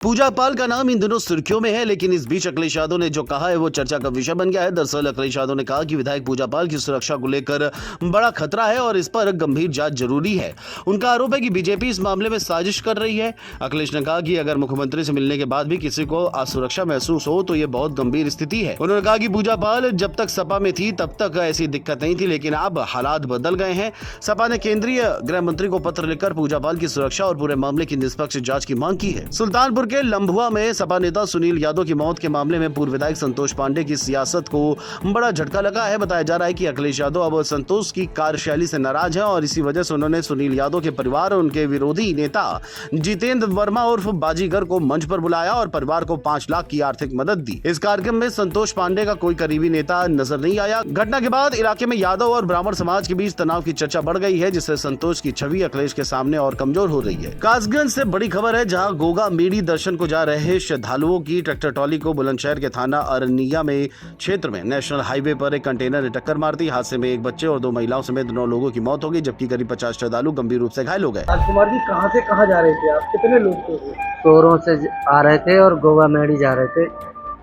पूजा पाल का नाम इन दिनों सुर्खियों में है, लेकिन इस बीच अखिलेश यादव ने जो कहा है वो चर्चा का विषय बन गया है। दरअसल अखिलेश यादव ने कहा कि विधायक पूजा पाल की सुरक्षा को लेकर बड़ा खतरा है और इस पर गंभीर जांच जरूरी है। उनका आरोप है कि बीजेपी इस मामले में साजिश कर रही है। अखिलेश ने कहा कि अगर मुख्यमंत्री से मिलने के बाद भी किसी को असुरक्षा महसूस हो तो ये बहुत गंभीर स्थिति है। उन्होंने कहा कि पूजा पाल जब तक सपा में थी तब तक ऐसी दिक्कत नहीं थी, लेकिन अब हालात बदल गए हैं। सपा ने केंद्रीय गृह मंत्री को पत्र लिखकर पूजा पाल की सुरक्षा और पूरे मामले की निष्पक्ष जांच की मांग की है। सुल्तानपुर के लंबुआ में सपा नेता सुनील यादव की मौत के मामले में पूर्व विधायक संतोष पांडे की सियासत को बड़ा झटका लगा है। बताया जा रहा है कि अखिलेश यादव अब संतोष की कार्यशैली से नाराज है और इसी वजह से उन्होंने सुनील यादव के परिवार और उनके विरोधी नेता जितेंद्र वर्मा उर्फ बाजीगर को मंच पर बुलाया और परिवार को 5 लाख की आर्थिक मदद दी। इस कार्यक्रम में संतोष पांडे का कोई करीबी नेता नजर नहीं आया। घटना के बाद इलाके में यादव और ब्राह्मण समाज के बीच तनाव की चर्चा बढ़ गई है, जिससे संतोष की छवि अखिलेश के सामने और कमजोर हो रही है। कासगंज से बड़ी खबर है, जहां गोगा मेडी दर्शन को जा रहे श्रद्धालुओं की ट्रैक्टर ट्रॉली को बुलंदशहर के थाना अरनिया में क्षेत्र में नेशनल हाईवे पर एक कंटेनर ने टक्कर मार दी। हादसे में एक बच्चे और 2 महिलाओं समेत 9 लोगों की मौत हो गई, जबकि करीब 50 श्रद्धालु गंभीर रूप से घायल हो गए। राजकुमार जी, कहाँ से कहाँ जा रहे थे आप? कितने लोग थे? चोरों से आ रहे थे और गोवा मेडी जा रहे थे।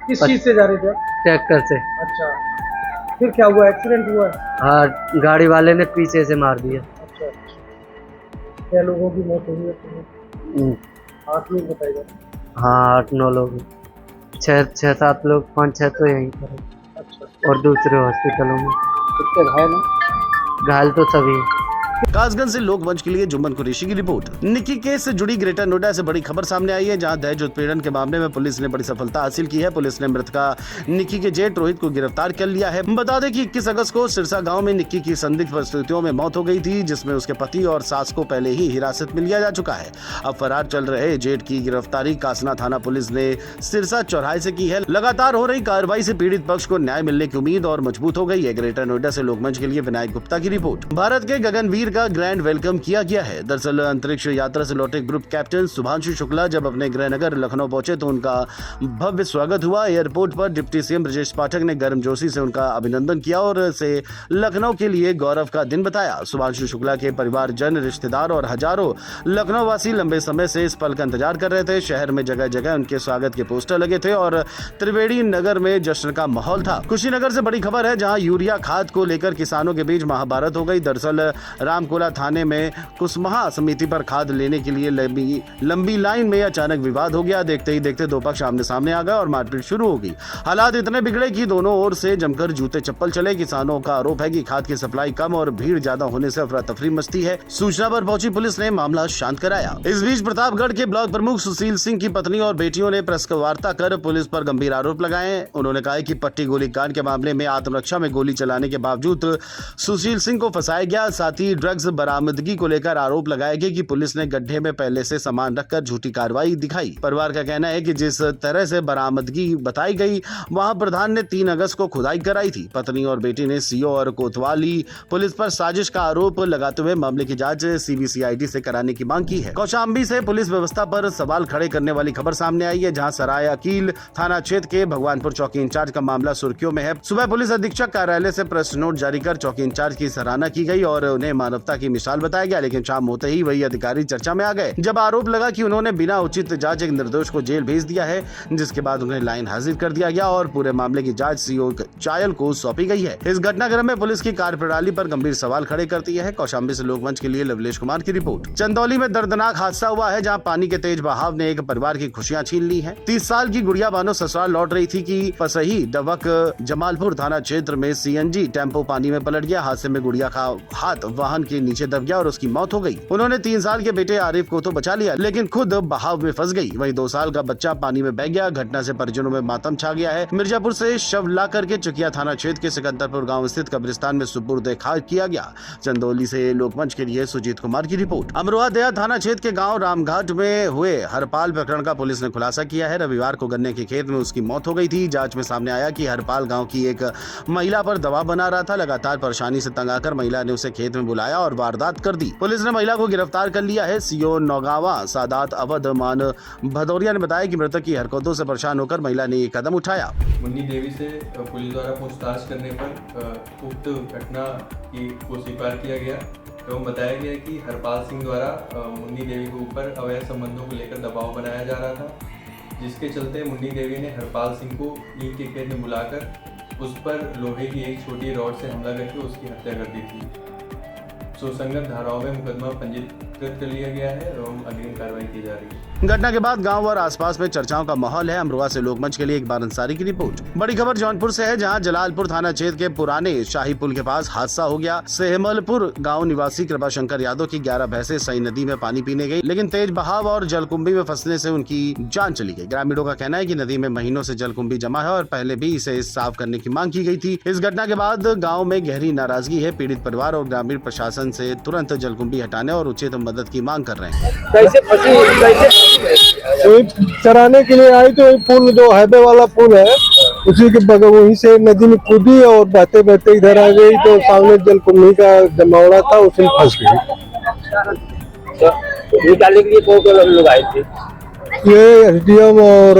किस चीज से जा रहे थे? ट्रैक्टर से। अच्छा, फिर क्या हुआ? एक्सीडेंट हुआ? हाँ, गाड़ी वाले ने पीछे से मार दिया। अच्छा, क्या लोगों की मौत हुई है? 8 लोग बताएगा। हाँ, 8-9 लोग, 6-7 लोग, 5-6 तो यहीं पर है। अच्छा, और दूसरे हॉस्पिटलों में। कितने घायल हैं? घायल तो सभी। कासगंज से लोकमंच के लिए जुम्मन कुरैशी की रिपोर्ट। निक्की केस से जुड़ी ग्रेटर नोएडा से बड़ी खबर सामने आई है, जहां दहेज उत्पीड़न के मामले में पुलिस ने बड़ी सफलता हासिल की है। पुलिस ने मृतका निक्की के जेठ रोहित को गिरफ्तार कर लिया है। बता दें कि 21 अगस्त को सिरसा गांव में निक्की की संदिग्ध परिस्थितियों में मौत हो गई थी, जिसमें उसके पति और सास को पहले ही हिरासत में लिया जा चुका है। अब फरार चल रहे जेठ की गिरफ्तारी कासना थाना पुलिस ने सिरसा चौराहे से की है। लगातार हो रही कार्रवाई से पीड़ित पक्ष को न्याय मिलने की उम्मीद और मजबूत हो गई है। ग्रेटर नोएडा से लोकमंच के लिए विनायक गुप्ता की रिपोर्ट। भारत के गगनवीर का ग्रैंड वेलकम किया गया है। दरअसल अंतरिक्ष यात्रा से लौटे ग्रुप कैप्टन शुभांशु शुक्ला जब अपने गृहनगर लखनऊ पहुंचे तो उनका भव्य स्वागत हुआ। एयरपोर्ट पर डिप्टी सीएम ब्रजेश पाठक ने गर्मजोशी से उनका अभिनंदन किया और इसे लखनऊ के लिए गौरव का दिन बताया। शुभांशु शुक्ला के परिवारजन, रिश्तेदार और हजारों लखनऊ वासी लंबे समय से इस पल का इंतजार कर रहे थे। शहर में जगह जगह उनके स्वागत के पोस्टर लगे थे और त्रिवेणी नगर में जश्न का माहौल था। कुशीनगर से बड़ी खबर है, जहां यूरिया खाद को लेकर किसानों के बीच महाभारत हो गई। दरअसल रामकोला थाने में कुसमाहा समिति पर खाद लेने के लिए लंबी लाइन में अचानक विवाद हो गया। देखते ही देखते 2 पक्ष आमने सामने आ गए और मारपीट शुरू हो गई। हालात इतने बिगड़े कि दोनों ओर से जमकर जूते चप्पल चले। किसानों का आरोप है कि खाद की सप्लाई कम और भीड़ ज्यादा होने से अफरा तफरी मचती है। सूचना पर पहुंची पुलिस ने मामला शांत कराया। इस बीच प्रतापगढ़ के ब्लॉक प्रमुख सुशील सिंह की पत्नी और बेटियों ने प्रेस वार्ता कर पुलिस पर गंभीर आरोप लगाए। उन्होंने कहा कि पट्टी गोलीकांड के मामले में आत्मरक्षा में गोली चलाने के बावजूद सुशील सिंह को फंसाया गया। साथ ही ड्रग्स बरामदगी को लेकर आरोप लगाया गया कि पुलिस ने गड्ढे में पहले से सामान रखकर झूठी कार्रवाई दिखाई। परिवार का कहना है कि जिस तरह से बरामदगी बताई गई, वहां प्रधान ने 3 अगस्त को खुदाई कराई थी। पत्नी और बेटी ने सीओ और कोतवाली पुलिस पर साजिश का आरोप लगाते हुए मामले की जांच सीबीसीआईडी से कराने की मांग की है। कौशाम्बी से पुलिस व्यवस्था पर सवाल खड़े करने वाली खबर सामने आई है, जहां सराय अकील थाना क्षेत्र के भगवानपुर चौकी इंचार्ज का मामला सुर्खियों में है। सुबह पुलिस अधीक्षक कार्यालय से प्रेस नोट जारी कर चौकी इंचार्ज की सराहना की गई और उन्हें मानवता की मिसाल बताया गया, लेकिन शाम होते ही वही अधिकारी चर्चा में आ गए जब आरोप लगा कि उन्होंने बिना उचित जांच एक निर्दोष को जेल भेज दिया है, जिसके बाद उन्हें लाइन हाजिर कर दिया गया और पूरे मामले की जांच सीओ चायल को सौंपी गई है। इस घटनाक्रम में पुलिस की कार्यप्रणाली पर गंभीर सवाल खड़े करती है। कौशाम्बी से लोकमंच के लिए लवलेश कुमार की रिपोर्ट। चंदौली में दर्दनाक हादसा हुआ है, जहां पानी के तेज बहाव ने एक परिवार की खुशियां छीन ली हैं। 30 साल की गुड़िया बानो ससुराल लौट रही थी कि पसही डबक जमालपुर थाना क्षेत्र में सीएनजी टेम्पो पानी में पलट गया। हादसे में गुड़िया का हाथ वाहन के नीचे दब गया और उसकी मौत हो गई। उन्होंने 3 साल के बेटे आरिफ को तो बचा लिया, लेकिन खुद बहाव में फंस गई। वहीं 2 साल का बच्चा पानी में बह गया। घटना से परिजनों में मातम छा गया है। मिर्जापुर से शव ला करके चुकिया थाना क्षेत्र के सिकंदरपुर गांव स्थित कब्रिस्तान में सुपुर्द खाक किया गया। चंदौली से लोकमंच के लिए सुजीत कुमार की रिपोर्ट। अमरोहा दया थाना क्षेत्र के गाँव रामघाट में हुए हरपाल प्रकरण का पुलिस ने खुलासा किया है। रविवार को गन्ने के खेत में उसकी मौत हो गई थी। जाँच में सामने आया कि हरपाल गाँव की एक महिला पर दबाव बना रहा था। लगातार परेशानी से तंग आकर महिला ने उसे खेत में बुलाया और वारदात कर दी। पुलिस ने महिला को गिरफ्तार कर लिया है। सीओ नौगावा सादात अवध मान भदौरिया ने बताया कि मृतक की हरकतों से परेशान होकर महिला ने ये कदम उठाया। मुन्नी देवी से पुलिस द्वारा पूछताछ करने पर उक्त घटना को स्वीकार किया गया एवं बताया गया कि हरपाल सिंह द्वारा मुन्नी देवी के ऊपर अवैध संबंधों को लेकर दबाव बनाया जा रहा था जिसके चलते मुन्नी देवी ने हरपाल सिंह को ईंट के खेत में बुलाकर उस पर लोहे की एक छोटी रॉड से हमला करके उसकी हत्या कर दी थी। सुसंगत धाराओं में मुकदमा पंजीकृत कर लिया गया है एवं अग्रिम कार्रवाई की जा रही है। घटना के बाद गांव और आसपास में चर्चाओं का माहौल है। अमरोहा से लोकमंच के लिए इकबाल अंसारी की रिपोर्ट। बड़ी खबर जौनपुर से है, जहां जलालपुर थाना क्षेत्र के पुराने शाही पुल के पास हादसा हो गया। सेहमलपुर गांव निवासी कृपाशंकर यादव की 11 भैंसें सई नदी में पानी पीने गई, लेकिन तेज बहाव और जलकुंभी में फंसने से उनकी जान चली गई। ग्रामीणों का कहना है कि नदी में महीनों से जलकुंभी जमा है और पहले भी इसे साफ करने की मांग की गई थी। इस घटना के बाद गाँव में गहरी नाराजगी है। पीड़ित परिवार और ग्रामीण प्रशासन से तुरंत जलकुंभी हटाने और उचित मदद की मांग कर रहे हैं। चराने के लिए आई तो वही पुल जो हाईवे वाला पुल है उसी के बगल वहीं से नदी में कूदी और बहते बहते इधर आ गई तो सामने जलकुंभी का जमावड़ा था उसमें फंस गई। निकालने के लिए कौन लोग आए थे? ये एसडीएम और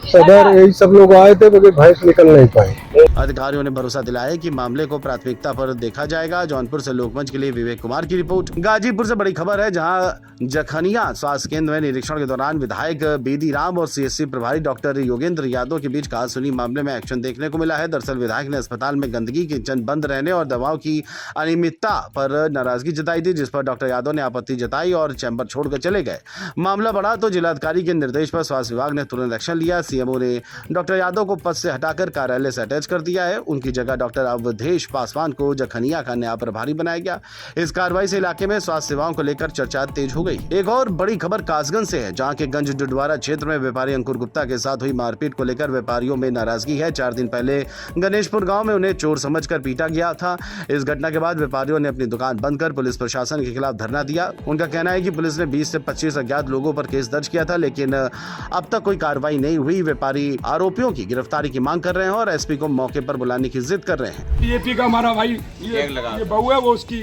सदर यही सब लोग आए थे, लेकिन भैंस निकल नहीं पाए। अधिकारियों ने भरोसा दिलाया कि मामले को प्राथमिकता पर देखा जाएगा। जौनपुर से लोकमंच के लिए विवेक कुमार की रिपोर्ट। गाजीपुर से बड़ी खबर है, जहां जखनिया स्वास्थ्य केंद्र में निरीक्षण के दौरान विधायक बेदी राम और सीएससी प्रभारी डॉक्टर योगेंद्र यादव के बीच कहासुनी मामले में एक्शन देखने को मिला है। दरअसल विधायक ने अस्पताल में गंदगी, किचन बंद रहने और दवाओं की अनियमितता पर नाराजगी जताई थी, जिस पर डॉक्टर यादव ने आपत्ति जताई और चैम्बर छोड़कर चले गए। मामला बढ़ा तो जिलाधिकारी के निर्देश पर स्वास्थ्य विभाग ने तुरंत एक्शन लिया। सीएमओ ने डॉक्टर यादव को पद से हटाकर कार्यालय से अटैच कर दिया है। उनकी जगह डॉक्टर अवधेश पासवान को जखनिया का नया प्रभारी बनाया गया। इस कार्रवाई से इलाके में स्वास्थ्य सेवाओं को लेकर चर्चा तेज हो गई। एक और बड़ी खबर कासगंज से है, जहां के गंज डुडवारा क्षेत्र में व्यापारी अंकुर गुप्ता के साथ हुई मारपीट को लेकर व्यापारियों में नाराजगी है। 4 दिन पहले गणेशपुर गांव में उन्हें चोर समझकर पीटा गया था। इस घटना के बाद व्यापारियों ने अपनी दुकान बंद कर पुलिस प्रशासन के खिलाफ धरना दिया। उनका कहना है कि पुलिस ने 20 से 25 अज्ञात लोगों पर केस दर्ज किया था, लेकिन अब तक कोई कार्रवाई नहीं हुई। व्यापारी आरोपियों की गिरफ्तारी की मांग कर रहे हैं और एसपी को मौके पर बुलाने की जिद कर रहे हैं। बीजेपी का हमारा भाई ये बहू है, वो उसकी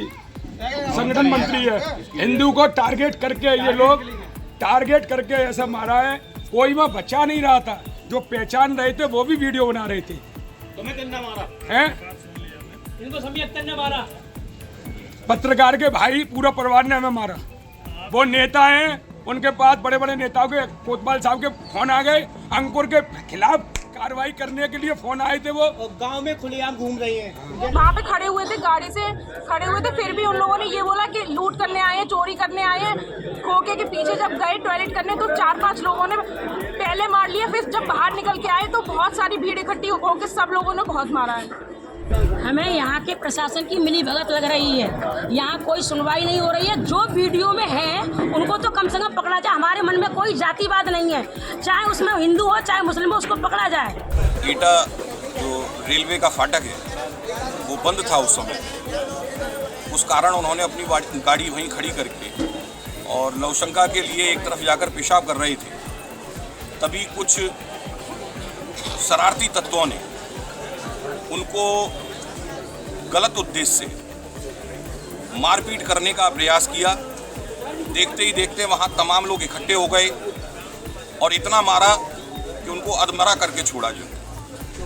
संगठन मंत्री है। हिंदू को टारगेट करके ये लोग ऐसा मारा है। कोई वहाँ बचा नहीं रहा था, जो पहचान रहे थे वो भी वीडियो बना रहे थे। तुम्हें कितना मारा है? इनको समीयत ने मारा, पत्रकार के भाई पूरा परिवार ने हमें मारा। वो नेता हैं, उनके पास बड़े बड़े नेताओं के कोतवाल साहब के फोन आ गए, अंकुर के खिलाफ कार्रवाई करने के लिए फोन आए थे। वो गांव में खुलेआम घूम रही हैं। वहाँ पे खड़े हुए थे, गाड़ी से खड़े हुए थे, फिर भी उन लोगों ने ये बोला कि लूट करने आए हैं, चोरी करने आए हैं। खोखे के पीछे जब गए टॉयलेट करने तो 4-5 लोगों ने पहले मार लिया, फिर जब बाहर निकल के आए तो बहुत सारी भीड़ इकट्ठी होकर सब लोगों ने बहुत मारा है। हमें यहाँ के प्रशासन की मिली भगत लग रही है। यहाँ कोई सुनवाई नहीं हो रही है। जो वीडियो में है उनको तो कम से कम पकड़ा जाए। हमारे मन में कोई जातिवाद नहीं है, चाहे उसमें हिंदू हो चाहे मुस्लिम हो, उसको पकड़ा जाए। ईटा जो रेलवे का फाटक है वो बंद था उस समय, उस कारण उन्होंने अपनी गाड़ी वहीं खड़ी करके और लवशंका के लिए एक तरफ जाकर पेशाब कर रहे थे। तभी कुछ शरारती तत्वों ने उनको गलत उद्देश्य से मारपीट करने का प्रयास किया। देखते ही देखते वहां तमाम लोग इकट्ठे हो गए और इतना मारा कि उनको अधमरा करके छोड़ा गया।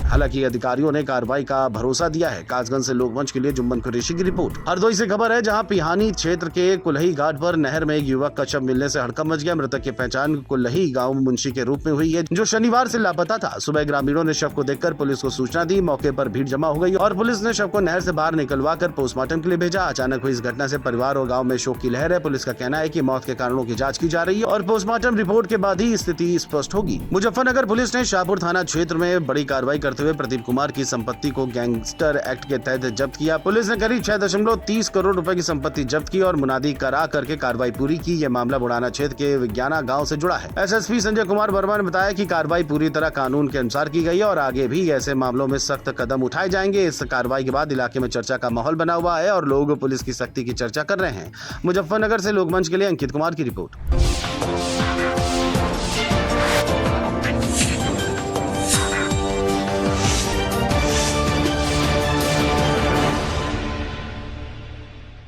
हालांकि अधिकारियों ने कार्रवाई का भरोसा दिया है। कासगंज से लोकमंच के लिए जुम्मन कुरैशी की रिपोर्ट। हरदोई से खबर है, जहां पिहानी क्षेत्र के कुल्ही घाट पर नहर में एक युवक का शव मिलने से हड़कंप मच गया। मृतक की पहचान कुल्ही गांव मुंशी के रूप में हुई है, जो शनिवार से लापता था। सुबह ग्रामीणों ने शव को देखकर पुलिस को सूचना दी। मौके पर भीड़ जमा हो गई और पुलिस ने शव को नहर से बाहर निकलवा कर पोस्टमार्टम के लिए भेजा। अचानक हुई इस घटना से परिवार और गाँव में शोक की लहर है। पुलिस का कहना है कि मौत के कारणों की जाँच की जा रही है और पोस्टमार्टम रिपोर्ट के बाद ही स्थिति स्पष्ट होगी। मुजफ्फरनगर पुलिस ने शाहपुर थाना क्षेत्र में बड़ी कार्रवाई करते हुए प्रदीप कुमार की संपत्ति को गैंगस्टर एक्ट के तहत जब्त किया। पुलिस ने करीब 6.30 करोड़ रुपए की संपत्ति जब्त की और मुनादी करा करके कार्रवाई पूरी की। यह मामला बुढ़ाना क्षेत्र के विज्ञाना गांव से जुड़ा है। एसएसपी संजय कुमार वर्मा ने बताया कि कार्रवाई पूरी तरह कानून के अनुसार की गई है और आगे भी ऐसे मामलों में सख्त कदम उठाए जाएंगे। इस कार्रवाई के बाद इलाके में चर्चा का माहौल बना हुआ है और लोग पुलिस की सख्ती की चर्चा कर रहे हैं। मुजफ्फरनगर से लोकमंच के लिए अंकित कुमार की रिपोर्ट।